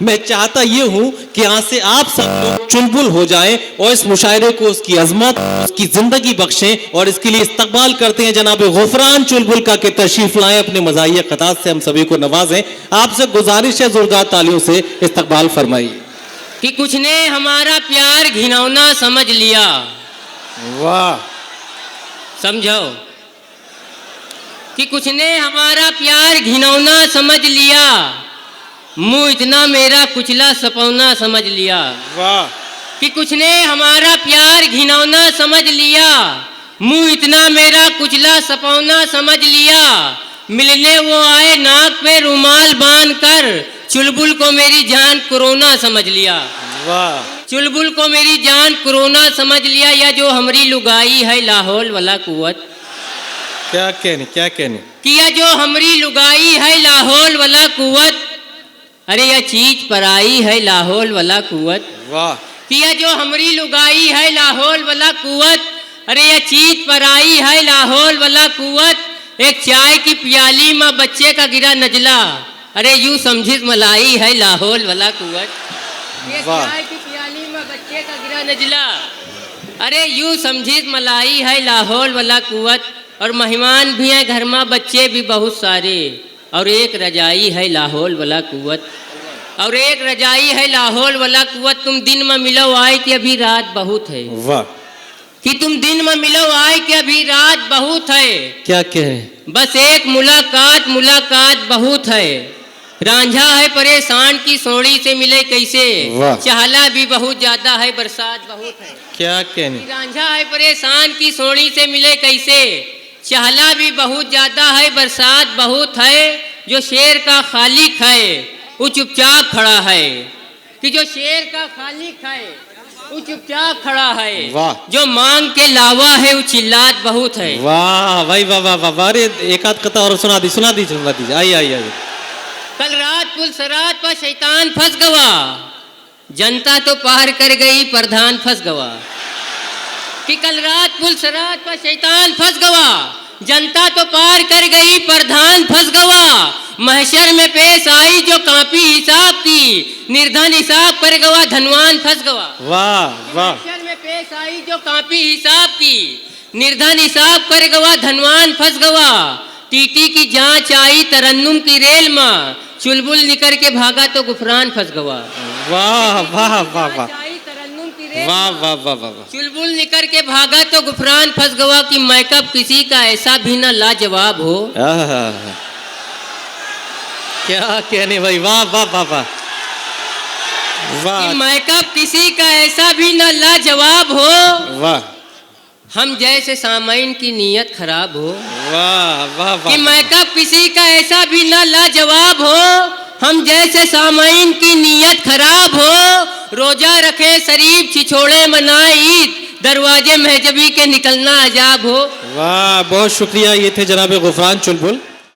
मैं चाहता ये हूं कि आज से आप सब लोग चुलबुल हो जाएं और इस मुशायरे को उसकी अजमत, उसकी जिंदगी बख्शें और इसके लिए इस्तकबाल करते हैं जनाब गुफरान चुलबुल का कि तशरीफ लाएं, अपने मज़ाहिया खतात से हम सभी को नवाजें। आपसे गुजारिश है जोरदार तालियों से इस्तकबाल फरमाइए। कि कुछ ने हमारा प्यार घिनौना समझ लिया। वाह, समझो कि कुछ ने हमारा प्यार घिनौना समझ लिया, मुंह इतना मेरा कुचला सपौना समझ लिया। वाह, कि कुछ ने हमारा प्यार घिनौना समझ लिया, मुंह इतना मेरा कुचला सपौना समझ लिया। मिलने वो आए नाक पे रुमाल बांध कर, चुलबुल को मेरी जान कोरोना समझ लिया। वाह, चुलबुल को मेरी जान कोरोना समझ लिया। या जो हमारी लुगाई है लाहौल वाला कुवत, क्या कहने, क्या कहने। किया जो हमारी लुगाई है लाहौल वाला कुवत, अरे यह चीज पराई है लाहौल वाला कुवत। वाह, किया जो हमारी लुगाई है लाहौल वाला कुवत, अरे यह चीज पराई है लाहौल वाला कुवत। एक चाय की प्याली में बच्चे का गिरा नजला, अरे यूं समझिस मलाई है लाहौल वाला कुवत। एक चाय की प्याली में बच्चे का गिरा नजला, अरे यूं समझिस मलाई है लाहौल वाला कुवत। और मेहमान भी हैं घर में, बच्चे भी बहुत सारे, और एक रजाई है लाहौल वाला कुवत। और एक रजाई है लाहौल वाला कुवत। तुम दिन में मिलो आए कि अभी रात बहुत है। वाह, कि तुम दिन में मिलो आए कि अभी रात बहुत है। क्या कहें। बस एक मुलाकात, मुलाकात बहुत है। रांझा है परेशान की सोड़ी से मिले कैसे, चहला भी बहुत ज्यादा है बरसात बहुत है। क्या कहने। रांझा है परेशान की सोड़ी से मिले कैसे, चहला भी बहुत ज्यादा है बरसात बहुत है। जो शेर का खालिक है वो चुपचाप खड़ा है। कि जो शेर का खालिक है वो चुपचाप खड़ा है। वाह, जो मांग के लावा है वो चिल्लात बहुत है। वाह भाई, वाह वाह वाह। अरे एक आध कथा और सुना दीजिए। आइए आइए आइए। कल रात पुल सरात पर शैतान फंस गवा, जनता तो पार कर गई प्रधान फंस गवा। कि कल रात पुल सरात पर शैतान फंस गवा, जनता तो पार कर गई प्रधान फंस गवा। महशर में पेश आई जो कापी हिसाब की, निर्धन हिसाब कर गवा धनवान फंस गवा। वाह वाह। महशर में पेश आई जो कापी हिसाब की, निर्धन हिसाब कर गवा धनवान फंस गवा। टीटी की जांच आई तरन्नुम की रेल में, चुलबुल निकल के भागा तो गुफरान फंस गवा। वाह वाह वाह वाह तरन्नुम की रेल वाह वाह वाह वाह। चुलबुल निकल के भागा तो गुफरान फंस गवा। कि मैकअप किसी का ऐसा भी ना लाजवाब हो। क्या कहने भाई, वाह वाह वाह वाह वाह। मैकअप किसी का ऐसा भी ना लाजवाब हो, वाह। हम जैसे सामाइन की नीयत खराब हो। वाह वाह वाह। कि मैकअप किसी का ऐसा भी ना लाजवाब हो, हम जैसे सामाइन की नीयत खराब हो। रोजा रखे शरीफ छिछोड़े मनाए ईद, दरवाजे महजबी के निकलना अजाब हो। वाह, बहुत शुक्रिया। ये थे जनाब गुफरान चुलबुल।